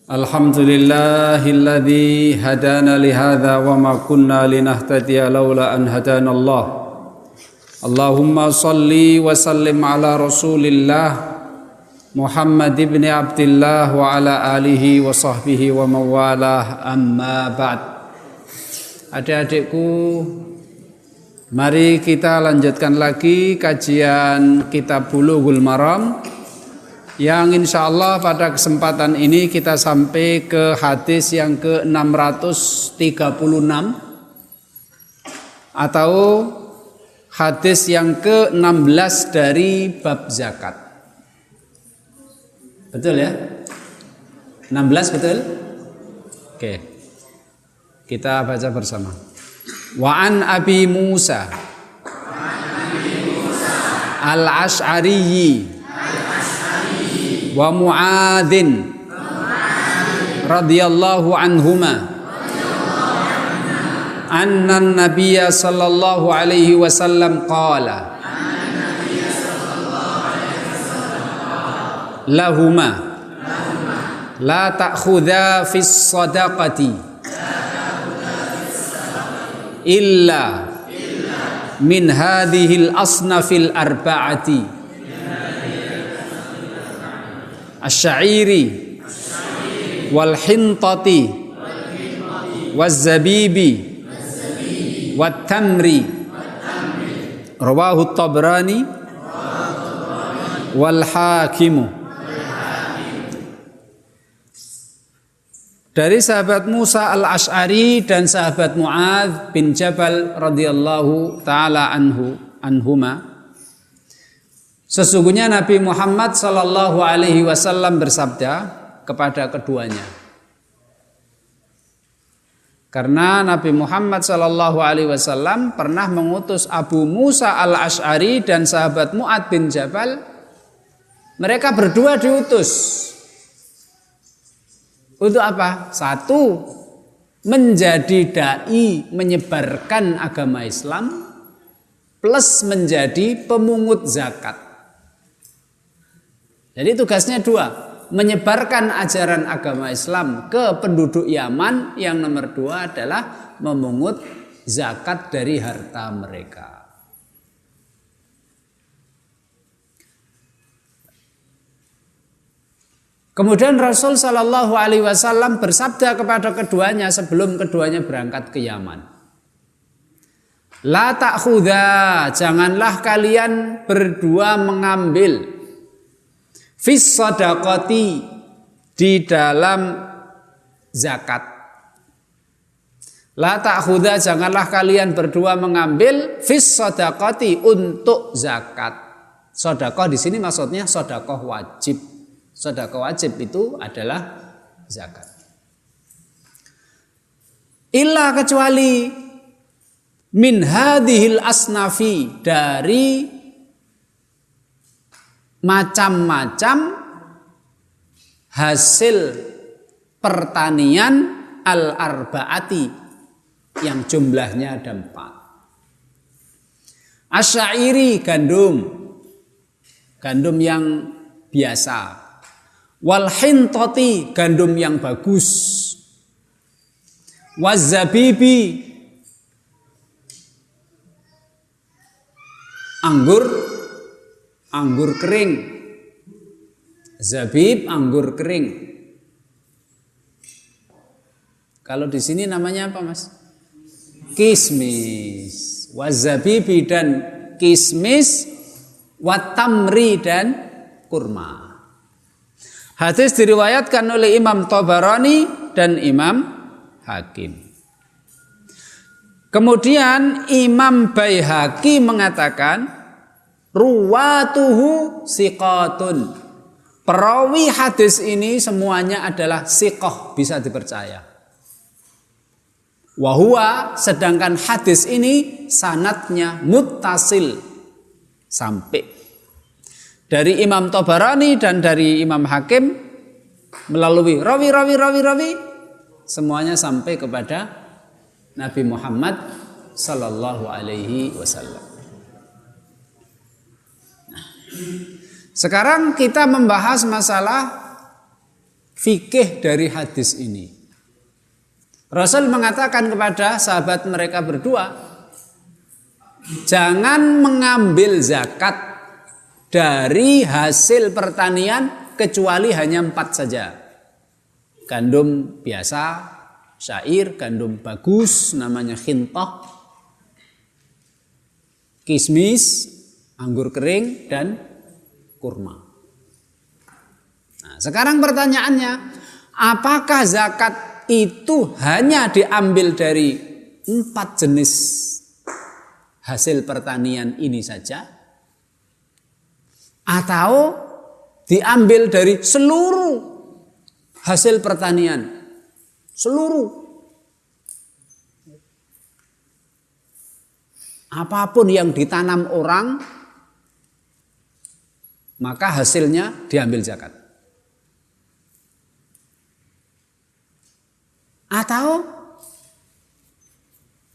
Alhamdulillahilladzi hadana lihadza wa ma kunna linahtadiya laula an hadana Allah. Allahumma salli wa sallim ala Rasulillah Muhammad ibn Abdullah wa ala alihi wa sahbihi wa mawalah, amma ba'd. Adik-adikku, mari kita lanjutkan lagi kajian kitab Bulughul Maram, yang insya Allah pada kesempatan ini kita sampai ke hadis yang ke-636 atau hadis yang ke-16 dari bab zakat. Betul ya? 16 betul? Oke. Kita baca bersama. Wa an Abi Musa al-Ash'ari wa Mu'adzin radhiyallahu anhuma anna an-nabiyya sallallahu alaihi wasallam qala lahuma la ta'khudha fis sadaqati illa min hadhil asnafil arba'ati asy-sya'iri wal hintati waz zabibi wat tamri. Rawahu Tabrani wal Hakim. Dari sahabat Musa al-Ash'ari dan sahabat Mu'adz bin Jabal radhiyallahu taala anhuma, sesungguhnya Nabi Muhammad sallallahu alaihi wasallam bersabda kepada keduanya. Karena Nabi Muhammad sallallahu alaihi wasallam pernah mengutus Abu Musa al-Ash'ari dan sahabat Mu'adz bin Jabal. Mereka berdua diutus untuk apa? Satu, menjadi dai, menyebarkan agama Islam, plus menjadi pemungut zakat. Jadi tugasnya dua, menyebarkan ajaran agama Islam ke penduduk Yaman. Yang nomor dua adalah memungut zakat dari harta mereka. Kemudian Rasul Shallallahu Alaihi Wasallam bersabda kepada keduanya sebelum keduanya berangkat ke Yaman. La ta'khudha, janganlah kalian berdua mengambil fis sadaqati, di dalam zakat. La ta'khudha, janganlah kalian berdua mengambil fis sadaqati, untuk zakat. Sedekah di sini maksudnya sedekah wajib. Sedekah wajib itu adalah zakat. Illa, kecuali min hadhil asnafi, dari macam-macam hasil pertanian al-arba'ati, yang jumlahnya ada 4. Asy-sya'iri, gandum yang biasa. Wal hintati, gandum yang bagus. Waz zabibi, anggur kering. Zabib, anggur kering. Kalau di sini namanya apa, Mas? Kismis. Waz zabibi, dan kismis. Wat tamri, dan kurma. Hadis diriwayatkan oleh Imam Tabarani dan Imam Hakim. Kemudian Imam Baihaqi mengatakan ruwatuhu siqatun. Perawi hadis ini semuanya adalah siqah, bisa dipercaya. Wahua, sedangkan hadis ini sanadnya muttasil, sampai dari Imam Tabarani dan dari Imam Hakim, melalui rawi semuanya sampai kepada Nabi Muhammad sallallahu alaihi wasallam. Sekarang kita membahas masalah fikih dari hadis ini. Rasul mengatakan kepada sahabat mereka berdua, jangan mengambil zakat dari hasil pertanian kecuali hanya 4 saja. Gandum biasa, syair, gandum bagus namanya khintah, kismis, anggur kering, dan kurma. Nah, sekarang pertanyaannya, apakah zakat itu hanya diambil dari 4 jenis hasil pertanian ini saja? Atau diambil dari seluruh hasil pertanian? Seluruh. Apapun yang ditanam orang, maka hasilnya diambil zakat. Atau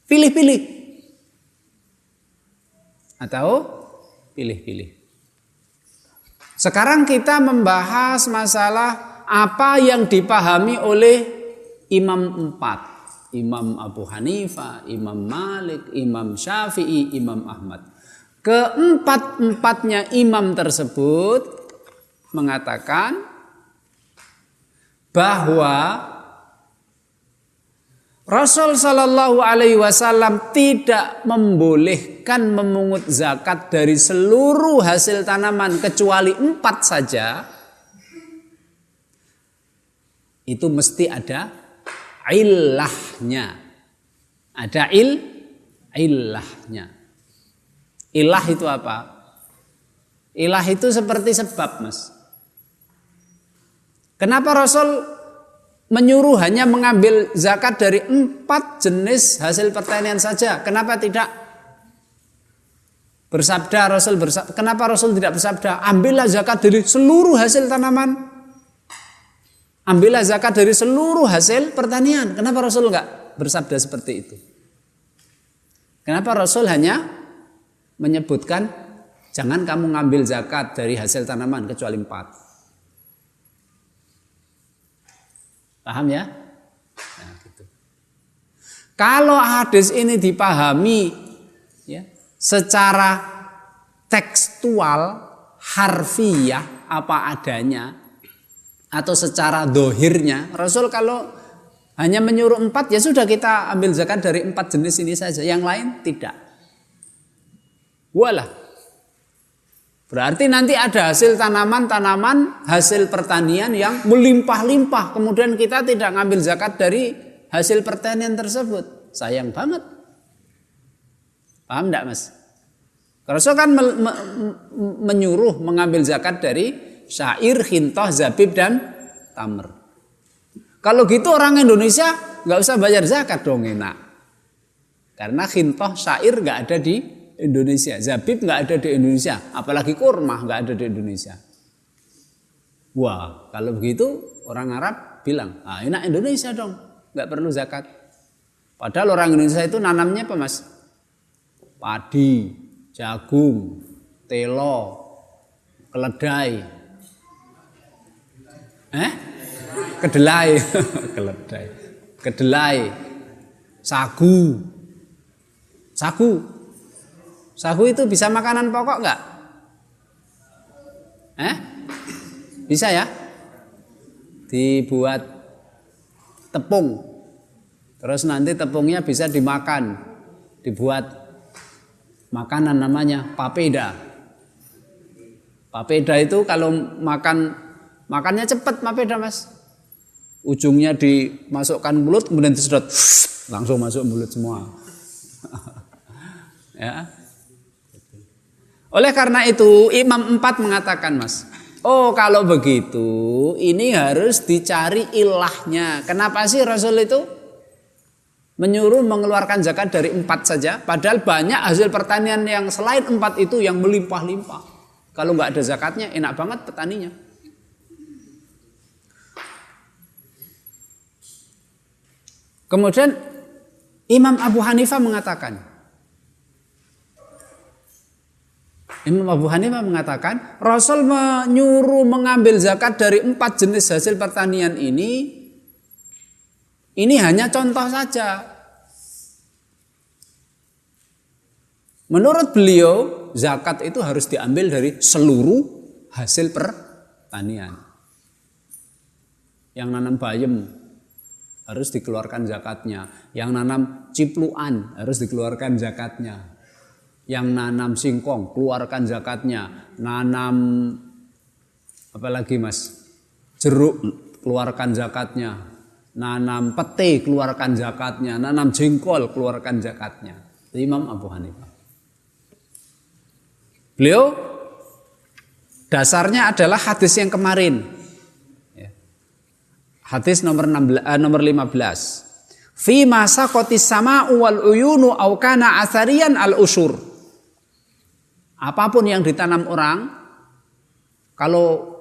pilih-pilih. Atau pilih-pilih. Sekarang kita membahas masalah apa yang dipahami oleh Imam 4. Imam Abu Hanifah, Imam Malik, Imam Syafi'i, Imam Ahmad. Keempat-empatnya imam tersebut mengatakan bahwa Rasul Shallallahu Alaihi Wasallam tidak membolehkan memungut zakat dari seluruh hasil tanaman kecuali 4 saja. Itu mesti ada ilahnya. Ada ilahnya. Ilah itu apa? Ilah itu seperti sebab, Mas. Kenapa Rasul menyuruh hanya mengambil zakat dari 4 jenis hasil pertanian saja? Kenapa tidak bersabda Rasul kenapa Rasul tidak bersabda, ambillah zakat dari seluruh hasil tanaman? Ambillah zakat dari seluruh hasil pertanian. Kenapa Rasul enggak bersabda seperti itu? Kenapa Rasul hanya menyebutkan jangan kamu ngambil zakat dari hasil tanaman kecuali 4? Paham ya? Nah, gitu. Kalau hadis ini dipahami ya, secara tekstual, harfiah, apa adanya, atau secara dohirnya, Rasul kalau hanya menyuruh 4, ya sudah kita ambil zakat dari 4 jenis ini saja, yang lain tidak. Walah. Berarti nanti ada hasil tanaman-tanaman, hasil pertanian yang melimpah-limpah, kemudian kita tidak ngambil zakat dari hasil pertanian tersebut. Sayang banget. Paham enggak, Mas? Rasul kan menyuruh mengambil zakat dari syair, khintah, zabib, dan tamr. Kalau gitu orang Indonesia nggak usah bayar zakat dong, enak. Karena khintah, syair nggak ada di Indonesia, zabib nggak ada di Indonesia, apalagi kurma nggak ada di Indonesia. Wah, kalau begitu orang Arab bilang, enak Indonesia dong, nggak perlu zakat. Padahal orang Indonesia itu nanamnya apa, Mas? Padi, jagung, telo, keledai. Kedelai, kedelai, sagu. Sagu itu bisa makanan pokok enggak? Bisa ya? Dibuat tepung. Terus nanti tepungnya bisa dimakan. Dibuat makanan namanya papeda. Papeda itu kalau makannya cepat papeda, Mas. Ujungnya dimasukkan mulut kemudian disedot, langsung masuk mulut semua. Ya. Oleh karena itu Imam 4 mengatakan, Mas, kalau begitu ini harus dicari ilahnya. Kenapa sih Rasul itu menyuruh mengeluarkan zakat dari 4 saja, padahal banyak hasil pertanian yang selain 4 itu yang melimpah-limpah. Kalau nggak ada zakatnya enak banget petaninya. Kemudian Imam Abu Hanifah mengatakan, Imam Abu Hanifah mengatakan Rasul menyuruh mengambil zakat dari 4 jenis hasil pertanian ini hanya contoh saja. Menurut beliau zakat itu harus diambil dari seluruh hasil pertanian. Yang nanam bayam harus dikeluarkan zakatnya, yang nanam cipluan harus dikeluarkan zakatnya. Yang nanam singkong keluarkan zakatnya, nanam apalagi Mas, jeruk keluarkan zakatnya, nanam pete keluarkan zakatnya, nanam jengkol keluarkan zakatnya. Itu Imam Abu Hanifah. Beliau dasarnya adalah hadis yang kemarin, hadis nomor 15. Fi masa kotis sama wal uyunu au kana asarian al usur. Apapun yang ditanam orang, kalau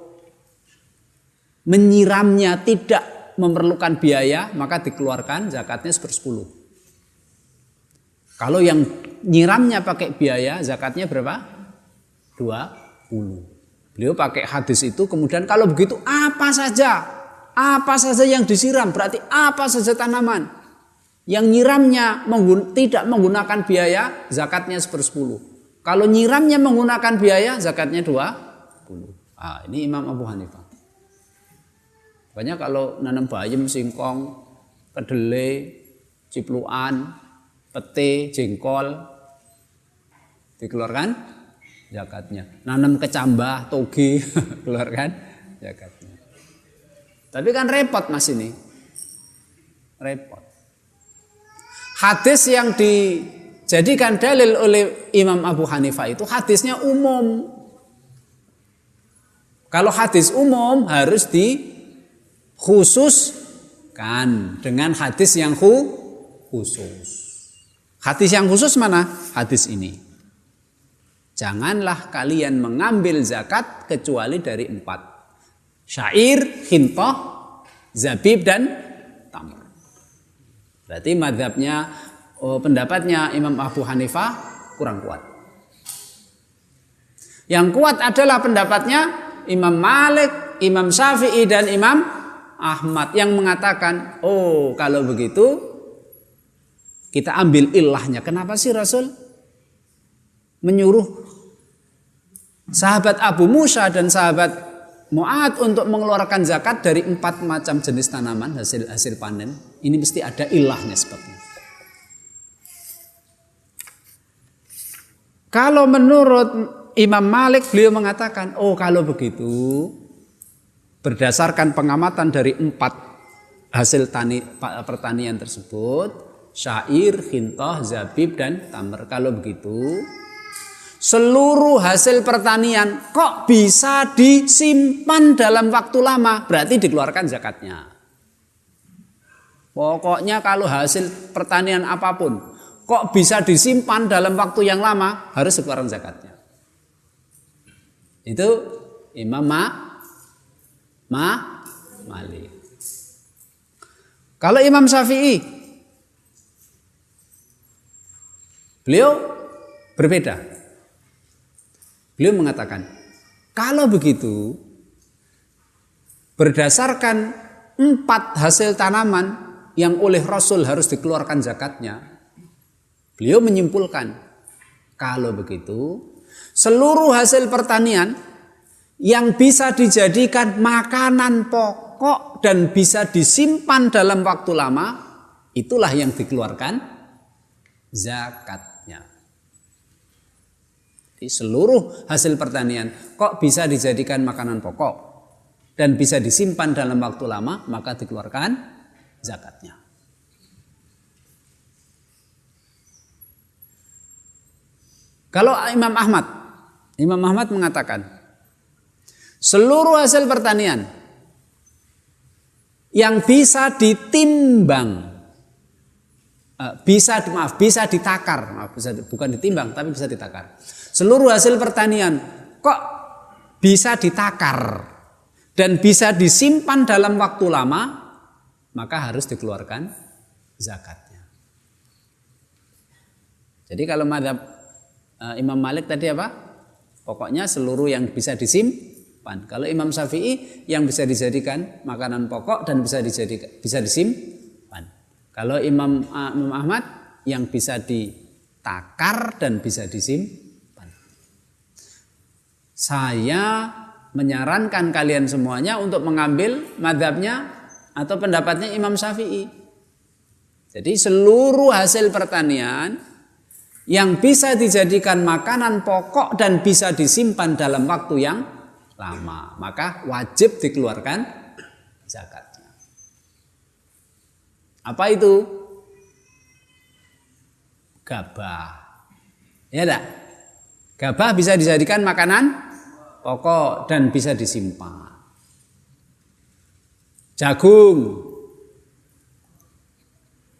menyiramnya tidak memerlukan biaya, maka dikeluarkan zakatnya 1/10. Kalau yang nyiramnya pakai biaya, zakatnya berapa? 20. Beliau pakai hadis itu, kemudian kalau begitu apa saja yang disiram, berarti apa saja tanaman yang nyiramnya tidak menggunakan biaya, zakatnya 1/10. Kalau nyiramnya menggunakan biaya, zakatnya 20. Ini Imam Abu Hanifah. Banyak kalau nanam bayam, singkong, kedelai, cipluan, pete, jengkol, dikeluarkan zakatnya. Nanam kecambah, toge, keluarkan zakatnya. Tapi kan repot Mas ini. Repot. Hadis yang dijadikan dalil oleh Imam Abu Hanifah itu hadisnya umum. Kalau hadis umum harus dikhususkan dengan hadis yang khusus. Hadis yang khusus mana? Hadis ini. Janganlah kalian mengambil zakat kecuali dari 4. Syair, hintah, zabib dan tamr. Berarti pendapatnya Imam Abu Hanifah kurang kuat. Yang kuat adalah pendapatnya Imam Malik, Imam Syafi'i dan Imam Ahmad yang mengatakan, kalau begitu kita ambil ilahnya. Kenapa sih Rasul menyuruh sahabat Abu Musa dan sahabat Mu'ad untuk mengeluarkan zakat dari 4 macam jenis tanaman hasil panen? Ini mesti ada ilahnya sebabnya. Kalau menurut Imam Malik, beliau mengatakan, kalau begitu berdasarkan pengamatan dari 4 hasil pertanian tersebut, syair, hintah, zabib dan tamr. Kalau begitu, seluruh hasil pertanian kok bisa disimpan dalam waktu lama, berarti dikeluarkan zakatnya. Pokoknya kalau hasil pertanian apapun kok bisa disimpan dalam waktu yang lama, harus dikeluarkan zakatnya. Itu Imam Malik. Kalau Imam Syafi'i, beliau berbeda. Beliau mengatakan, kalau begitu berdasarkan 4 hasil tanaman yang oleh Rasul harus dikeluarkan zakatnya, beliau menyimpulkan, kalau begitu seluruh hasil pertanian yang bisa dijadikan makanan pokok dan bisa disimpan dalam waktu lama, itulah yang dikeluarkan zakatnya. Seluruh hasil pertanian kok bisa dijadikan makanan pokok dan bisa disimpan dalam waktu lama, maka dikeluarkan zakatnya. Kalau Imam Ahmad mengatakan seluruh hasil pertanian yang bisa ditimbang, bisa ditakar, bukan ditimbang tapi bisa ditakar. Seluruh hasil pertanian kok bisa ditakar dan bisa disimpan dalam waktu lama, maka harus dikeluarkan zakatnya. Jadi kalau mazhab Imam Malik tadi apa? Pokoknya seluruh yang bisa disimpan. Kalau Imam Syafi'i yang bisa dijadikan makanan pokok dan bisa disimpan. Kalau Imam Ahmad yang bisa ditakar dan bisa disimpan. Saya menyarankan kalian semuanya untuk mengambil mazhabnya atau pendapatnya Imam Syafi'i. Jadi seluruh hasil pertanian yang bisa dijadikan makanan pokok dan bisa disimpan dalam waktu yang lama, maka wajib dikeluarkan zakatnya. Apa itu? Gabah. Ya enggak? Gabah bisa dijadikan makanan pokok dan bisa disimpan. Jagung,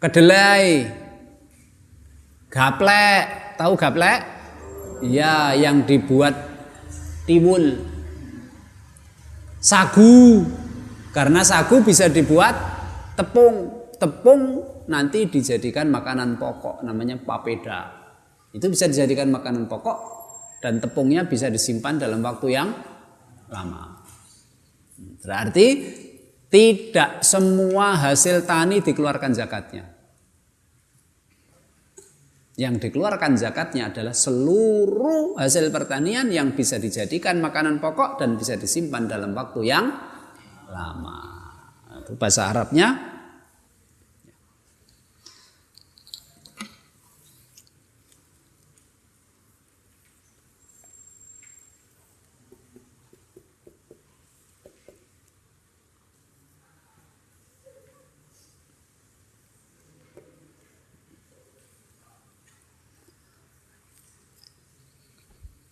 kedelai, gaplek, tahu gaplek? Iya, yang dibuat tiwul. Sagu, karena sagu bisa dibuat tepung. Tepung nanti dijadikan makanan pokok, namanya papeda. Itu bisa dijadikan makanan pokok dan tepungnya bisa disimpan dalam waktu yang lama. Berarti tidak semua hasil tani dikeluarkan zakatnya. Yang dikeluarkan zakatnya adalah seluruh hasil pertanian yang bisa dijadikan makanan pokok dan bisa disimpan dalam waktu yang lama. Itu bahasa Arabnya.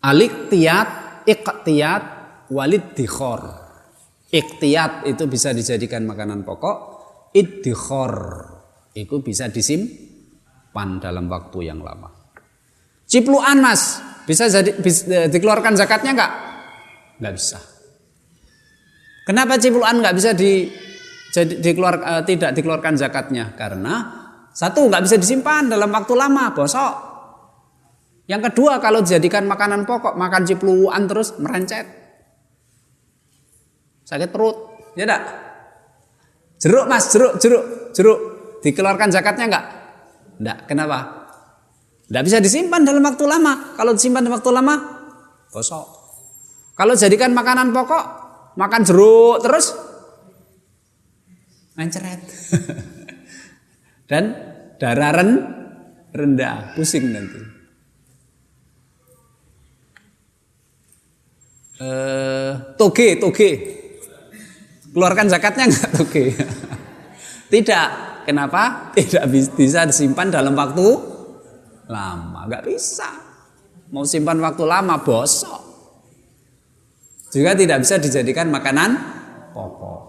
Al-iqtiyat, iqtiyat, waliddikhor. Iqtiyat itu bisa dijadikan makanan pokok, iddikhor itu bisa disimpan dalam waktu yang lama. Cipluan mas, bisa dikeluarkan zakatnya enggak? Enggak bisa. Kenapa cipluan enggak bisa tidak dikeluarkan zakatnya? Karena satu, enggak bisa disimpan dalam waktu lama, bosok. Yang kedua, kalau dijadikan makanan pokok, makan cipluan terus merencet, sakit perut, ya enggak? Jeruk mas, jeruk, dikeluarkan zakatnya enggak? Enggak, kenapa? Enggak bisa disimpan dalam waktu lama. Kalau disimpan dalam waktu lama, bosok. Kalau dijadikan makanan pokok, makan jeruk terus mencret. Dan darah rendah, pusing nanti. Toge, keluarkan zakatnya enggak toge? Tidak. Kenapa? Tidak bisa disimpan dalam waktu lama, enggak bisa. Mau simpan waktu lama bosok. Juga tidak bisa dijadikan makanan pokok.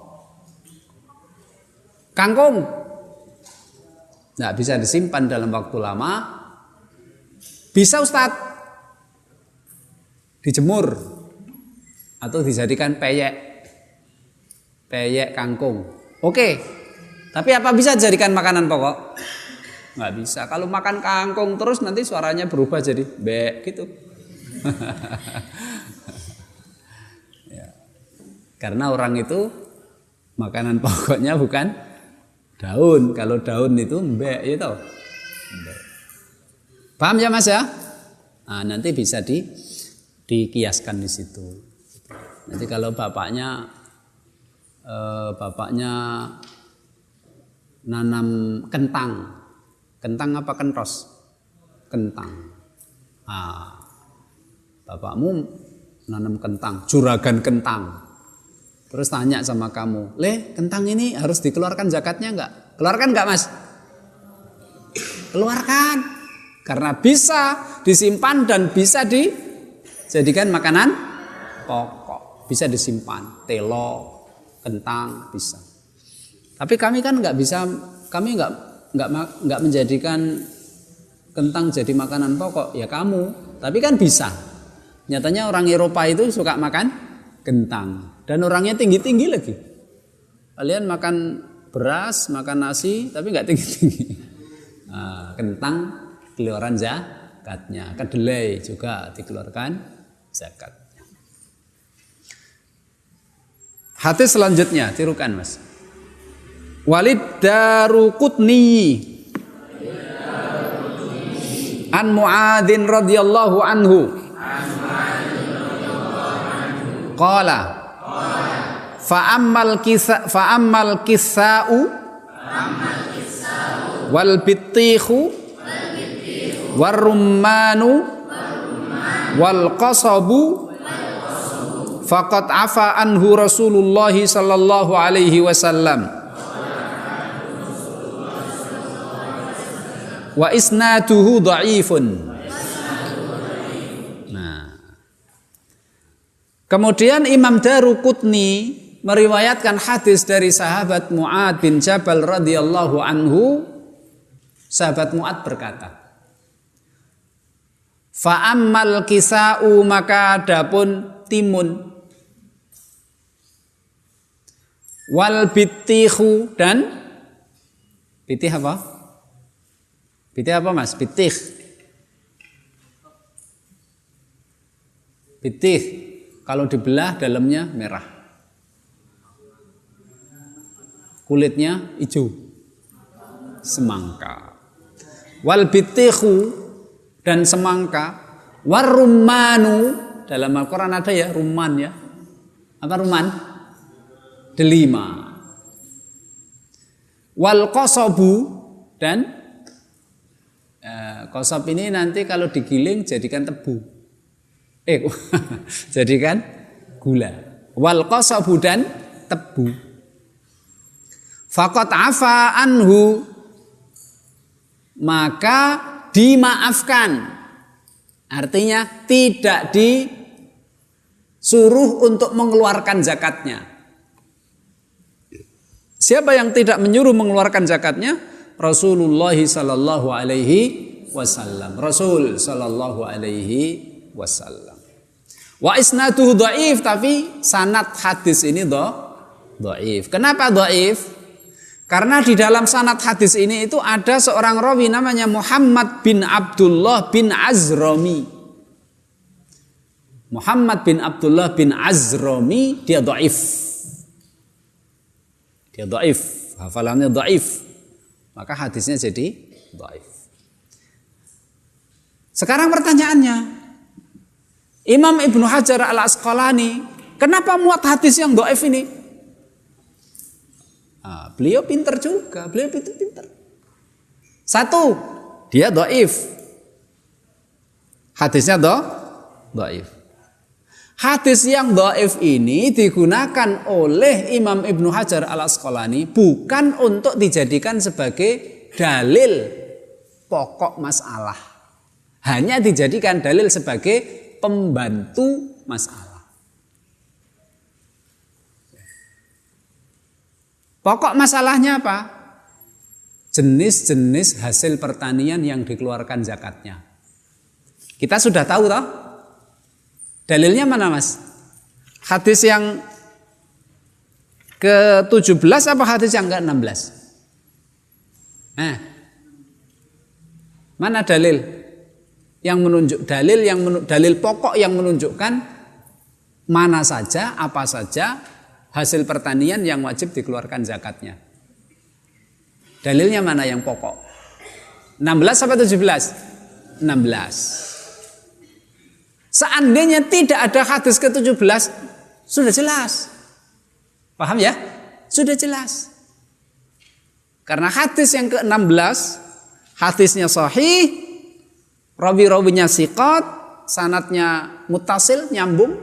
Kangkung enggak bisa disimpan dalam waktu lama. Bisa Ustadz dijemur atau dijadikan peyek kangkung. Oke. Tapi apa bisa dijadikan makanan pokok? Nggak bisa. Kalau makan kangkung terus nanti suaranya berubah jadi bek gitu. Ya. Karena orang itu makanan pokoknya bukan daun. Kalau daun itu bek itu. Paham ya Mas ya? Nah, nanti bisa dikiaskan di situ. Nanti kalau bapaknya nanam kentang apa kentos? Kentang. Bapakmu nanam kentang, juragan kentang. Terus tanya sama kamu, kentang ini harus dikeluarkan zakatnya enggak? Keluarkan enggak Mas? Keluarkan. Karena bisa disimpan dan bisa dijadikan makanan pokok. Bisa disimpan, telo, kentang bisa. Tapi kami kan nggak bisa, kami nggak menjadikan kentang jadi makanan pokok. Ya kamu, tapi kan bisa. Nyatanya orang Eropa itu suka makan kentang dan orangnya tinggi-tinggi lagi. Kalian makan beras, makan nasi, tapi nggak tinggi-tinggi. Kentang keluaran zakatnya, kedelai juga dikeluarkan zakatnya. Hadis selanjutnya, tirukan Mas. Walid Daruqutni an Mu'adzin radhiyallahu anhu qala fa'ammal kisa'u wal bittihu war rummanu wal qasabu faqad afa anhu Rasulullah sallallahu alaihi wasallam wa isnaduhu dhaifun. Nah, kemudian Imam Daruqutni meriwayatkan hadis dari sahabat Mu'adz bin Jabal radhiyallahu anhu. Sahabat Mu'adz berkata, fa'ammal kisa'u, maka adapun timun, wal bittihu, dan bitih apa? Bitih apa Mas? Bitih. Bitih kalau dibelah dalamnya merah, kulitnya hijau, semangka. Wal bittihu, dan semangka. War rummanu, dalam Al-Quran ada ya rumman ya. Apa rumman? Delima. Wal qasabu, dan qasab ini nanti kalau digiling jadikan tebu. Jadikan gula. Wal qasabu, dan tebu. Faqad afa anhu, maka dimaafkan. Artinya tidak disuruh untuk mengeluarkan zakatnya. Siapa yang tidak menyuruh mengeluarkan zakatnya? Rasulullah sallallahu alaihi wasallam. Rasul sallallahu alaihi wasallam. Wa isnaduhu dhaif, tapi sanad hadis ini dhaif. Kenapa dhaif? Karena di dalam sanad hadis ini itu ada seorang rawi namanya Muhammad bin Abdullah bin Azrami. Muhammad bin Abdullah bin Azrami, dia dhaif. Dia dhaif, hafalannya dhaif. Maka hadisnya jadi dhaif. Sekarang pertanyaannya, Imam Ibnu Hajar Al-Asqalani kenapa muat hadis yang dhaif ini? Beliau pintar juga, beliau itu pintar. Satu, dia dhaif. Hadisnya dhaif. Hadis yang dhaif ini digunakan oleh Imam Ibnu Hajar Al-Asqalani bukan untuk dijadikan sebagai dalil pokok masalah. Hanya dijadikan dalil sebagai pembantu masalah. Pokok masalahnya apa? Jenis-jenis hasil pertanian yang dikeluarkan zakatnya. Kita sudah tahu toh? Dalilnya mana Mas? Hadis yang ke-17 apa hadis yang ke-16? Mana dalil yang menunjuk dalil pokok yang menunjukkan mana saja, apa saja hasil pertanian yang wajib dikeluarkan zakatnya? Dalilnya mana yang pokok? 16 apa 17? 16. Seandainya tidak ada hadis ke-17, sudah jelas. Paham ya? Sudah jelas. Karena hadis yang ke-16, hadisnya sahih, rawi-rawinya siqat, sanadnya muttasil, nyambung,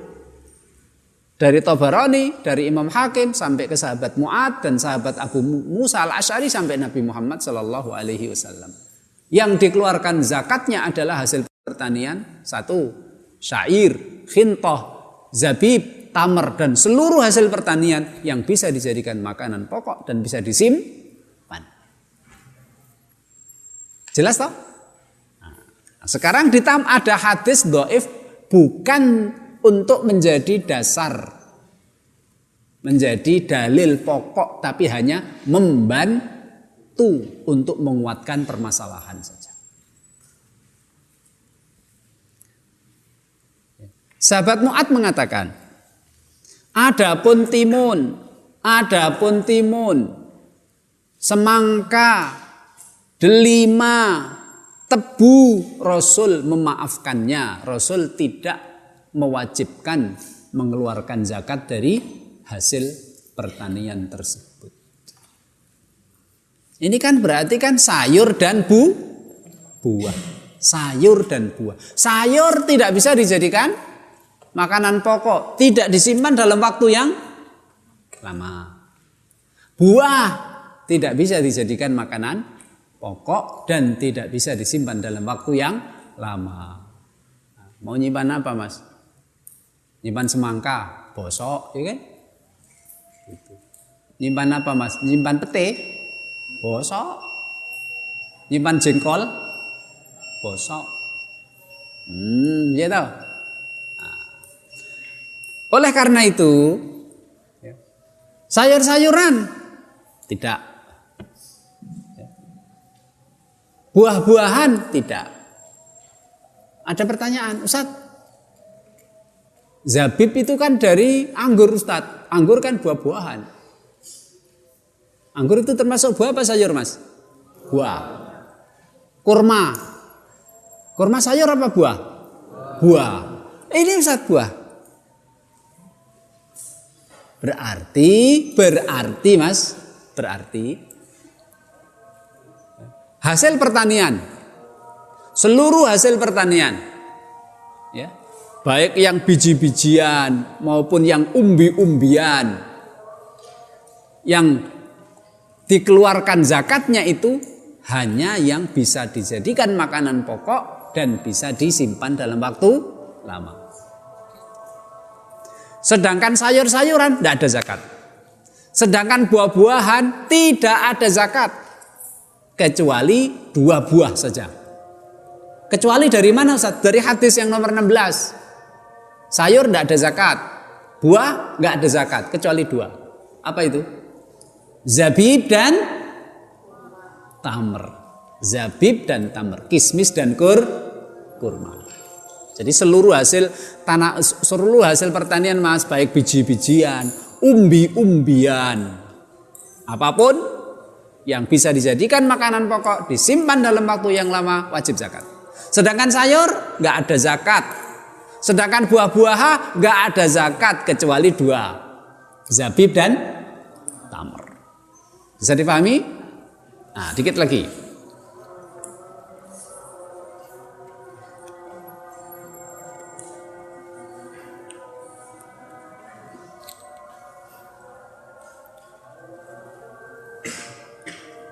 dari Tabarani, dari Imam Hakim sampai ke sahabat Mu'adz dan sahabat Abu Musa Al-Asy'ari sampai Nabi Muhammad sallallahu alaihi wasallam. Yang dikeluarkan zakatnya adalah hasil pertanian, satu, syair, khintah, zabib, tamar, dan seluruh hasil pertanian yang bisa dijadikan makanan pokok dan bisa disimpan. Jelas toh? Nah, sekarang ada hadis dhaif bukan untuk menjadi dasar, menjadi dalil pokok, tapi hanya membantu untuk menguatkan permasalahan saja. Sahabat Mu'adz mengatakan, adapun timun, semangka, delima, tebu, Rasul memaafkannya. Rasul tidak mewajibkan mengeluarkan zakat dari hasil pertanian tersebut. Ini kan berarti kan sayur dan buah. Sayur dan buah. Sayur tidak bisa dijadikan makanan pokok, tidak disimpan dalam waktu yang lama. Buah tidak bisa dijadikan makanan pokok dan tidak bisa disimpan dalam waktu yang lama. Mau nyimpan apa, Mas? Nyimpan semangka, bosok, ya kan? Nyimpan apa, Mas? Nyimpan pete, bosok. Nyimpan jengkol, bosok. Ya tahu. Nah. Oleh karena itu, sayur-sayuran tidak, buah-buahan tidak. Ada pertanyaan, Ustadz, zabib itu kan dari anggur, Ustadz. Anggur kan buah-buahan. Anggur itu termasuk buah apa sayur, Mas? Buah. Kurma. Kurma sayur apa buah? Buah. Ini Ustadz buah. Berarti Mas, hasil pertanian, seluruh hasil pertanian, ya, baik yang biji-bijian maupun yang umbi-umbian, yang dikeluarkan zakatnya itu hanya yang bisa dijadikan makanan pokok dan bisa disimpan dalam waktu lama. Sedangkan sayur-sayuran tidak ada zakat. Sedangkan buah-buahan tidak ada zakat. Kecuali 2 buah saja. Kecuali dari mana, Ustaz? Dari hadis yang nomor 16. Sayur tidak ada zakat. Buah tidak ada zakat. Kecuali 2. Apa itu? Zabib dan tamr. Zabib dan tamr. Kismis dan kurma. Jadi seluruh hasil pertanian, Mas, baik biji-bijian, umbi-umbian, apapun yang bisa dijadikan makanan pokok, disimpan dalam waktu yang lama, wajib zakat. Sedangkan sayur nggak ada zakat. Sedangkan buah-buahan nggak ada zakat kecuali 2, zabib dan tamr. Bisa dipahami? Nah, dikit lagi.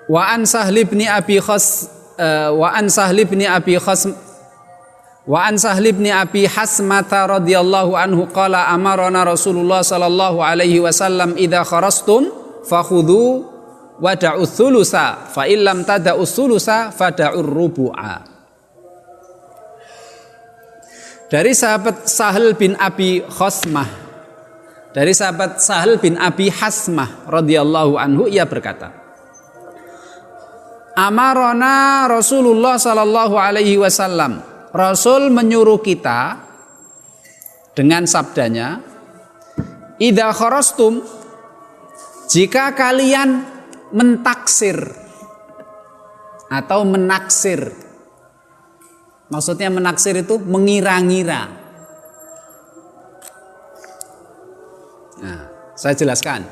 Wa an Sahli bin Abi Hasmata radhiyallahu anhu qala amarana Rasulullah sallallahu alaihi wasallam idza kharastum fakhudhu wada'u tsulusa fa illam tada'u tsulusa fada'ur rubu'a. Dari sahabat Sahal bin Abi Khasmah, dari sahabat Sahal bin Abi Hasmah radhiyallahu anhu, ia berkata, amarona Rasulullah sallallahu alaihi wasallam, Rasul menyuruh kita dengan sabdanya, idza kharastum, jika kalian mentaksir atau menaksir. Maksudnya menaksir itu mengira-ngira. Nah, saya jelaskan.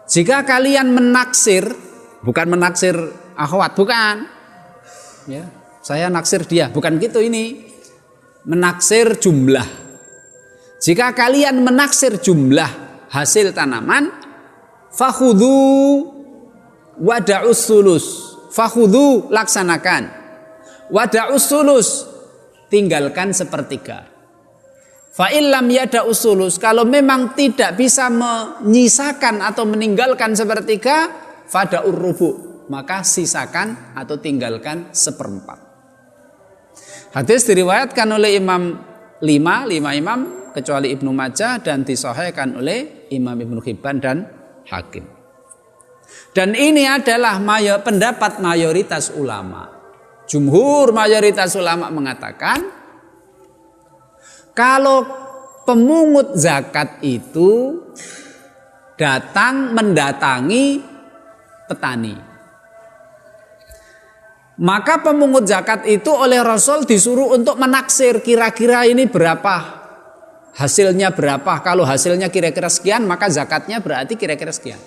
Jika kalian menaksir, bukan menaksir akhwat, bukan. Ya, saya naksir dia, bukan gitu ini. Menaksir jumlah. Jika kalian menaksir jumlah hasil tanaman, fakhudhu wada'us sulus. Fakhudhu, laksanakan. Wada'us sulus, tinggalkan sepertiga. Fa illam yada'us sulus, kalau memang tidak bisa menyisakan atau meninggalkan sepertiga, fada'ur rubu', maka sisakan atau tinggalkan 1/4. Hadis diriwayatkan oleh imam 5 imam kecuali Ibnu Majah dan disahihkan oleh Imam Ibnu Hibban dan Hakim. Dan ini adalah pendapat mayoritas ulama. Jumhur mayoritas ulama mengatakan Kalau pemungut zakat itu mendatangi petani, maka pemungut zakat itu oleh Rasul disuruh untuk menaksir kira-kira ini berapa, hasilnya berapa. Kalau hasilnya kira-kira sekian, maka zakatnya berarti kira-kira sekian.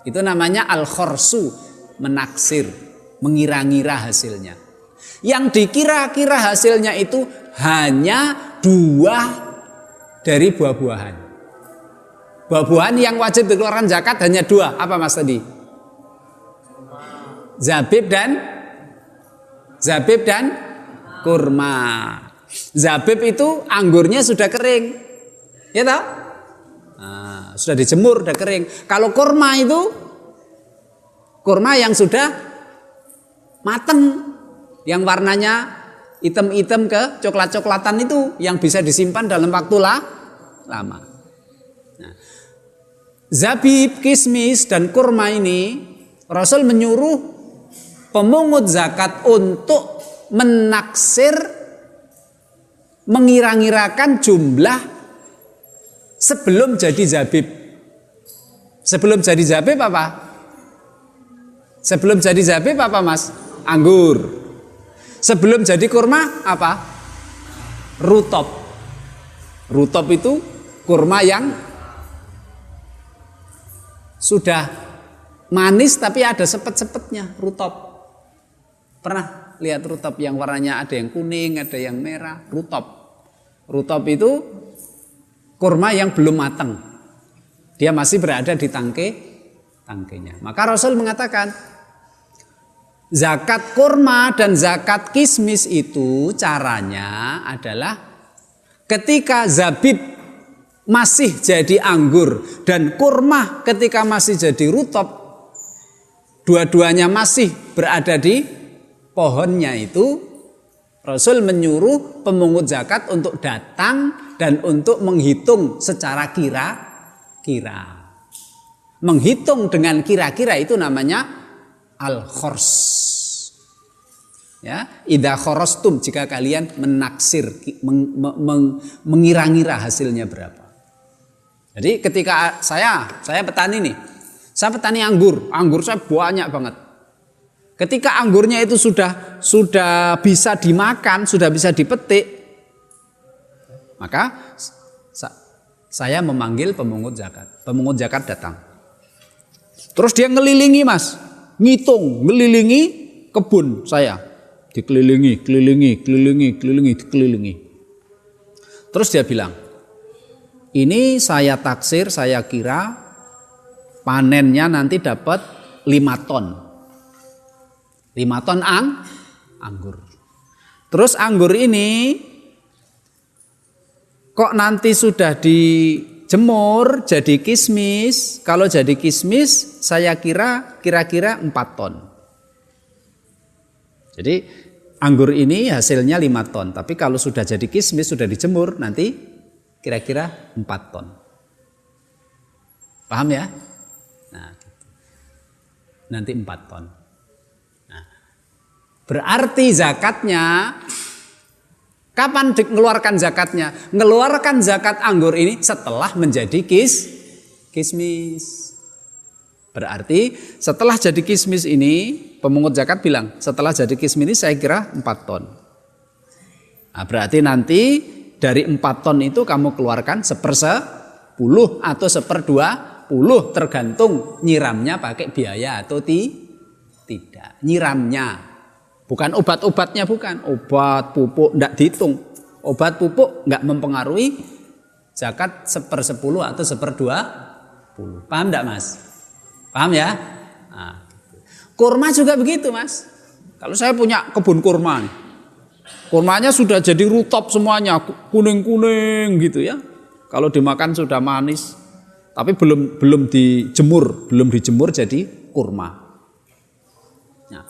Itu namanya al-khorsu, menaksir, mengira-ngira hasilnya. Yang dikira-kira hasilnya itu hanya 2 dari buah-buahan. Buah-buahan yang wajib dikeluarkan zakat hanya 2. Apa Mas tadi? Zabib dan kurma. Zabib itu anggurnya sudah kering, ya toh? Nah, sudah dijemur, sudah kering. Kalau kurma itu kurma yang sudah mateng, yang warnanya hitam-hitam ke coklat-coklatan itu, yang bisa disimpan dalam waktu lama. Nah, zabib, kismis dan kurma ini Rasul menyuruh pemungut zakat untuk menaksir, mengira-ngirakan jumlah sebelum jadi zabib. Sebelum jadi zabib apa? Sebelum jadi zabib apa Mas? Anggur. Sebelum jadi kurma apa? Rutop. Rutop itu kurma yang sudah manis tapi ada sepet-sepetnya, rutop. Pernah lihat rutop yang warnanya ada yang kuning, ada yang merah? Rutop. Rutop itu kurma yang belum matang. Dia masih berada di tangkainya. Maka Rasul mengatakan, zakat kurma dan zakat kismis itu caranya adalah ketika zabib masih jadi anggur dan kurma ketika masih jadi rutop, dua-duanya masih berada di pohonnya itu, Rasul menyuruh pemungut zakat untuk datang dan untuk menghitung secara kira-kira. Menghitung dengan kira-kira itu namanya al-khors. Ya, idza kharastum, jika kalian menaksir, mengira-ngira hasilnya berapa. Jadi ketika saya petani nih, saya petani anggur saya banyak banget. Ketika anggurnya itu sudah bisa dimakan, sudah bisa dipetik, maka saya memanggil pemungut zakat. Pemungut zakat datang. Terus dia ngelilingi Mas, ngelilingi kebun saya. Dikelilingi. Terus dia bilang, ini saya taksir, saya kira panennya nanti dapat 5 ton. 5 ton anggur. Terus anggur ini kok nanti sudah dijemur jadi kismis. Kalau jadi kismis saya kira-kira 4 ton. Jadi anggur ini hasilnya 5 ton. Tapi kalau sudah jadi kismis, sudah dijemur, nanti kira-kira 4 ton. Paham ya? Nah, nanti 4 ton. Nah, berarti zakatnya, kapan dikeluarkan zakatnya? Ngeluarkan zakat anggur ini setelah menjadi kismis. Berarti setelah jadi kismis ini, pemungut zakat bilang, setelah jadi kismis ini saya kira 4 ton. Nah, berarti nanti dari 4 ton itu kamu keluarkan 1/10 atau 1/20, tergantung nyiramnya pakai biaya atau tidak. Nyiramnya, bukan obat-obatnya, bukan. Obat pupuk enggak dihitung. Obat pupuk enggak mempengaruhi zakat 1/10 atau 1/20. Paham enggak Mas? Paham ya? Nah, kurma juga begitu Mas. Kalau saya punya kebun kurma nih, kurmanya sudah jadi rutop semuanya, kuning-kuning gitu ya. Kalau dimakan sudah manis, tapi belum dijemur jadi kurma. Nah,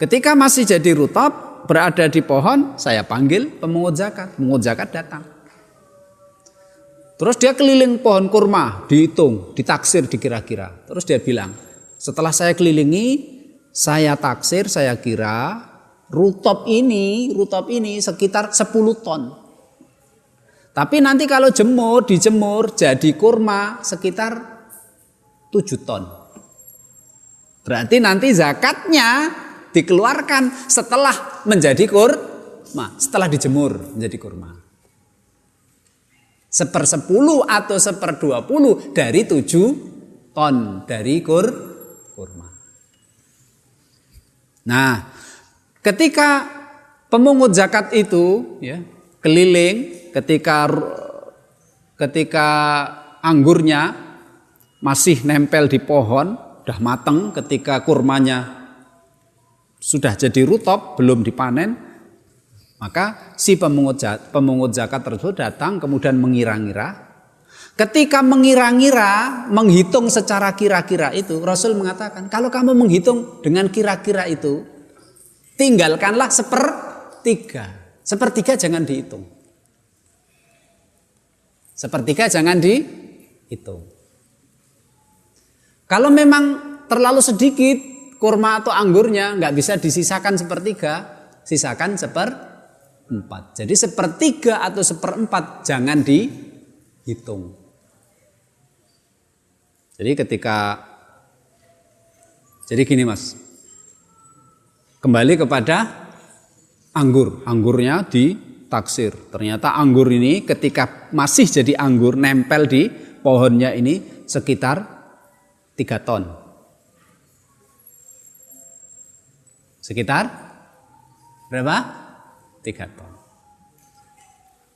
ketika masih jadi rutop, berada di pohon, saya panggil pemungut zakat. Pemungut zakat datang. Terus dia keliling pohon kurma, dihitung, ditaksir, dikira-kira. Terus dia bilang, setelah saya kelilingi, saya taksir, saya kira rutop ini sekitar 10 ton. Tapi nanti kalau dijemur jadi kurma sekitar 7 ton. Berarti nanti zakatnya dikeluarkan setelah menjadi kurma, setelah dijemur menjadi kurma. 1/10 atau 1/20 dari 7 ton dari kurma. Nah, ketika pemungut zakat itu ya, keliling ketika anggurnya masih nempel di pohon, udah mateng, ketika kurmanya sudah jadi rutop, belum dipanen, maka si pemungut zakat tersebut datang kemudian mengira-ngira. Ketika mengira-ngira, menghitung secara kira-kira itu, Rasul mengatakan, kalau kamu menghitung dengan kira-kira itu, tinggalkanlah 1/3. 1/3 jangan dihitung. 1/3 jangan dihitung. Kalau memang terlalu sedikit kurma atau anggurnya, nggak bisa disisakan 1/3, sisakan 1/4. Jadi 1/3 atau 1/4 jangan dihitung. Jadi gini Mas, kembali kepada anggurnya ditaksir. Ternyata anggur ini ketika masih jadi anggur nempel di pohonnya ini sekitar 3 ton. Sekitar berapa? 3 ton.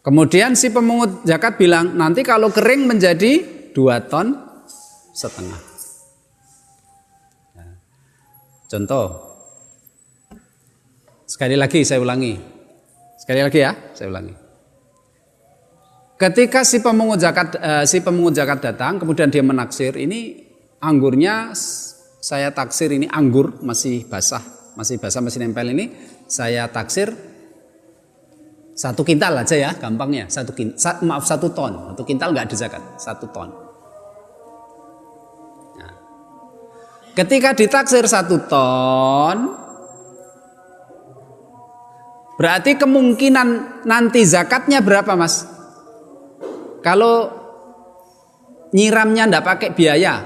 Kemudian si pemungut zakat bilang, nanti kalau kering menjadi 2,5 ton. Nah, contoh, sekali lagi saya ulangi. Ketika si pemungut zakat datang, kemudian dia menaksir, ini anggurnya saya taksir, ini anggur masih basah, masih nempel ini, saya taksir 1 kintal aja ya, gampangnya 1 ton. 1 kintal nggak ada zakat, 1 ton. Nah, ketika ditaksir 1 ton, berarti kemungkinan nanti zakatnya berapa Mas? Kalau nyiramnya nggak pakai biaya,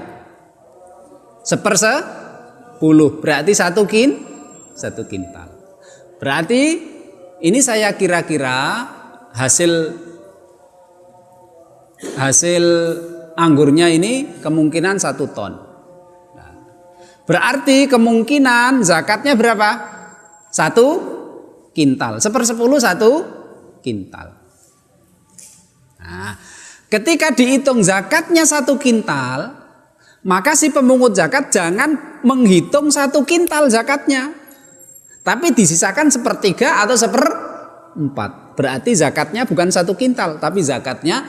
1/10, berarti 1 kintal. Berarti ini saya kira-kira hasil anggurnya ini kemungkinan 1 ton. Nah, berarti kemungkinan zakatnya berapa? 1 kintal. 1/10 1 kintal. Nah, ketika dihitung zakatnya 1 kintal, maka si pemungut zakat jangan menghitung 1 kintal zakatnya, tapi disisakan 1/3 atau 1/4. Berarti zakatnya bukan 1 kintal, tapi zakatnya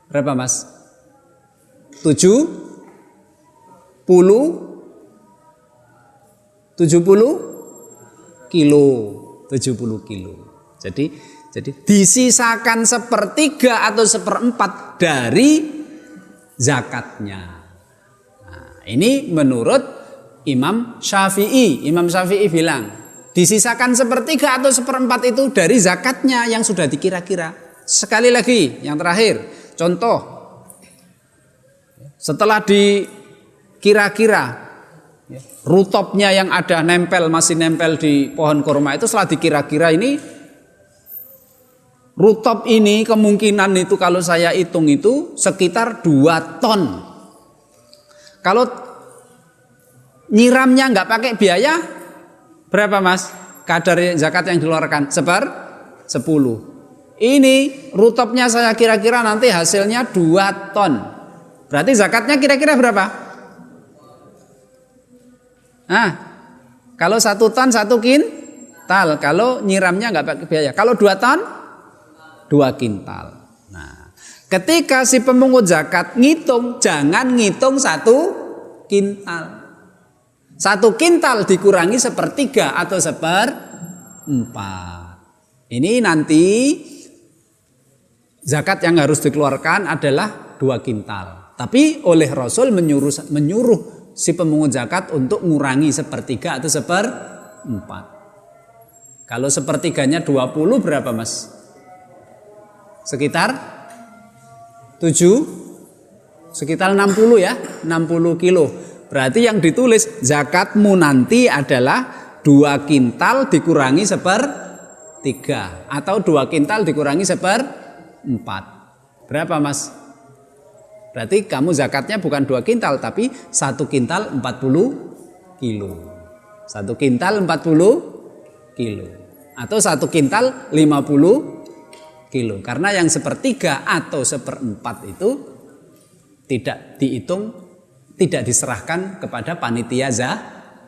berapa Mas? 70 kilo. 70 kilo. Jadi disisakan 1/3 atau 1/4 dari zakatnya. Nah, ini menurut Imam Syafi'i. Imam Syafi'i bilang disisakan 1/3 atau 1/4 itu dari zakatnya yang sudah dikira-kira. Sekali lagi, yang terakhir, contoh, setelah dikira-kira rutopnya yang ada masih nempel di pohon kurma itu, setelah dikira-kira ini, rutop ini kemungkinan itu kalau saya hitung itu sekitar 2 ton. Kalau nyiramnya nggak pakai biaya, berapa Mas? Kadar zakat yang dikeluarkan 1/10. Ini rutopnya saya kira-kira nanti hasilnya 2 ton. Berarti zakatnya kira-kira berapa? Nah, kalau 1 ton 1 kintal, kalau nyiramnya nggak pakai biaya. Kalau 2 ton 2 kintal. Nah, ketika si pemungut zakat ngitung, jangan ngitung 1 kintal. 1 kintal dikurangi 1/3 atau 1/4. Ini nanti zakat yang harus dikeluarkan adalah 2 kintal. Tapi oleh Rasul menyuruh si pemungut zakat untuk ngurangi 1/3 atau 1/4. Kalau 1/3-nya 20 berapa Mas? Sekitar 60 ya, 60 kilo. Berarti yang ditulis zakatmu nanti adalah 2 kintal dikurangi 1/3 atau 2 kintal dikurangi 1/4. Berapa Mas? Berarti kamu zakatnya bukan 2 kintal tapi 1 kintal 40 kilo. 1 kintal 40 kilo atau 1 kintal 50 kilo. Karena yang 1/3 atau 1/4 itu tidak dihitung, tidak diserahkan kepada panitia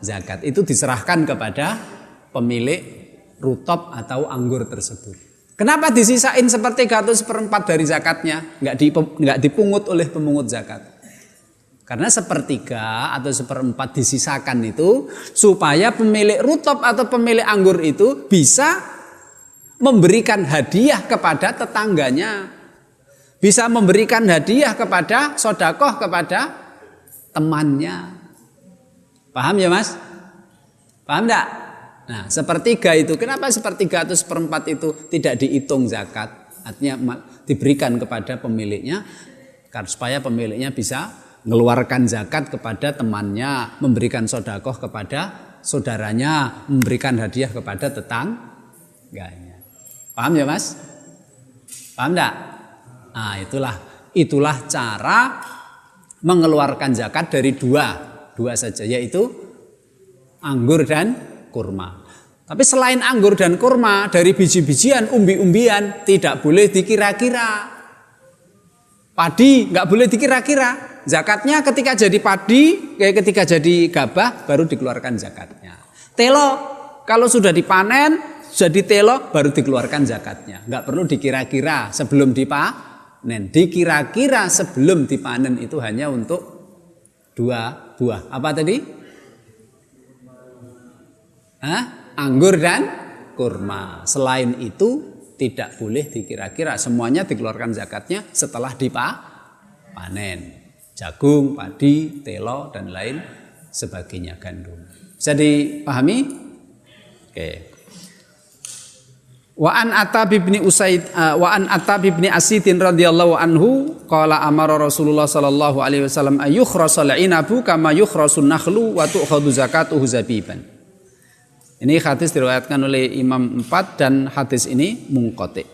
zakat. Itu diserahkan kepada pemilik rutop atau anggur tersebut. Kenapa disisain 1/3 atau 1/4 dari zakatnya? Nggak dipungut oleh pemungut zakat. Karena 1/3 atau 1/4 disisakan itu supaya pemilik rutop atau pemilik anggur itu bisa memberikan hadiah kepada tetangganya, bisa memberikan hadiah kepada sodakoh kepada temannya. Paham ya Mas? Paham enggak? Nah 1/3 itu, kenapa 1/3 atau 1/4 itu tidak dihitung zakat? Artinya diberikan kepada pemiliknya supaya pemiliknya bisa mengeluarkan zakat kepada temannya, memberikan sodakoh kepada saudaranya, memberikan hadiah kepada tetangganya. Paham ya Mas? Paham enggak? Nah itulah cara mengeluarkan zakat dari dua saja, yaitu anggur dan kurma. Tapi selain anggur dan kurma, dari biji-bijian, umbi-umbian tidak boleh dikira-kira. Padi nggak boleh dikira-kira. Zakatnya ketika jadi padi, ketika jadi gabah baru dikeluarkan zakatnya. Telo kalau sudah dipanen, jadi telo baru dikeluarkan zakatnya. Nggak perlu dikira-kira sebelum dipanen. Dikira-kira sebelum dipanen itu hanya untuk 2 buah. Apa tadi? Anggur dan kurma. Selain itu tidak boleh dikira-kira. Semuanya dikeluarkan zakatnya setelah dipanen. Jagung, padi, telo dan lain sebagainya, gandum. Bisa dipahami? Oke. Wa an Attab bin Asidin radhiyallahu anhu qala amara Rasulullah sallallahu alaihi wasallam ayyukhrasal inabu kama yukhrasun nakhlu wa tu'khadhu zakatuhu zabiban. Ini hadis diriwayatkan oleh Imam 4 dan hadis ini munqati.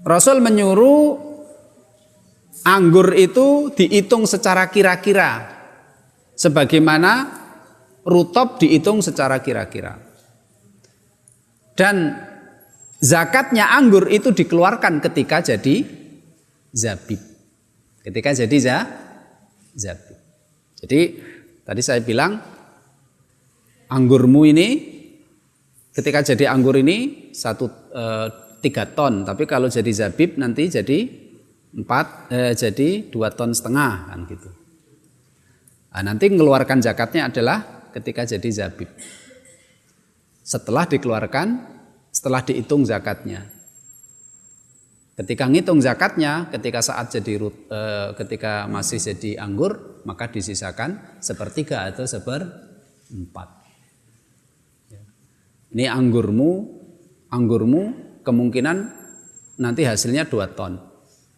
Rasul menyuruh anggur itu dihitung secara kira-kira, sebagaimana rutop dihitung secara kira-kira. Dan zakatnya anggur itu dikeluarkan ketika jadi zabib. Ketika jadi zabib. Jadi tadi saya bilang anggurmu ini ketika jadi anggur ini 3 ton, tapi kalau jadi zabib nanti jadi 2,5 ton kan gitu. Nah, nanti mengeluarkan zakatnya adalah ketika jadi zabib. Setelah dihitung zakatnya. Ketika ngitung zakatnya, ketika masih jadi anggur, maka disisakan 1/3 atau 1/4. Ini anggurmu kemungkinan nanti hasilnya 2 ton.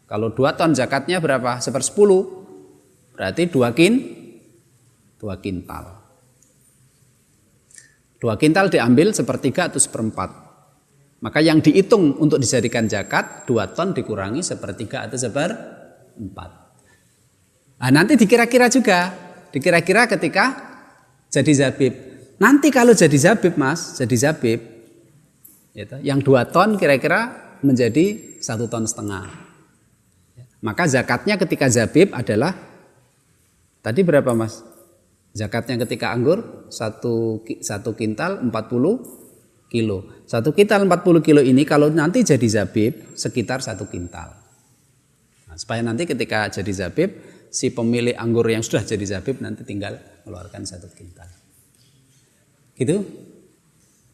Kalau 2 ton zakatnya berapa? 1/10. Berarti 2 kintal. 2 kintal diambil 1/3 atau 1/4. Maka yang dihitung untuk dijadikan zakat 2 ton dikurangi 1/3 atau 1/4. Nah, nanti dikira-kira juga. Dikira-kira ketika jadi zabib. Nanti kalau jadi zabib Mas, jadi zabib yang 2 ton kira-kira menjadi 1,5 ton. Maka zakatnya ketika zabib adalah tadi berapa Mas? Zakatnya ketika anggur 1 kintal 40 kilo. 1 kintal 40 kilo ini kalau nanti jadi zabib sekitar 1 kintal. Nah, supaya nanti ketika jadi zabib si pemilik anggur yang sudah jadi zabib nanti tinggal mengeluarkan 1 kintal. Gitu?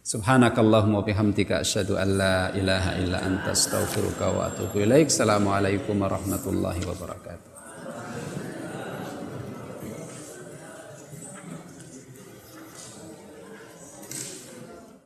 Subhanakallahumma bihamdika asyhadu an la ilaha illa anta astaghfiruka wa atubu ilaik. Assalamualaikum warahmatullahi wabarakatuh.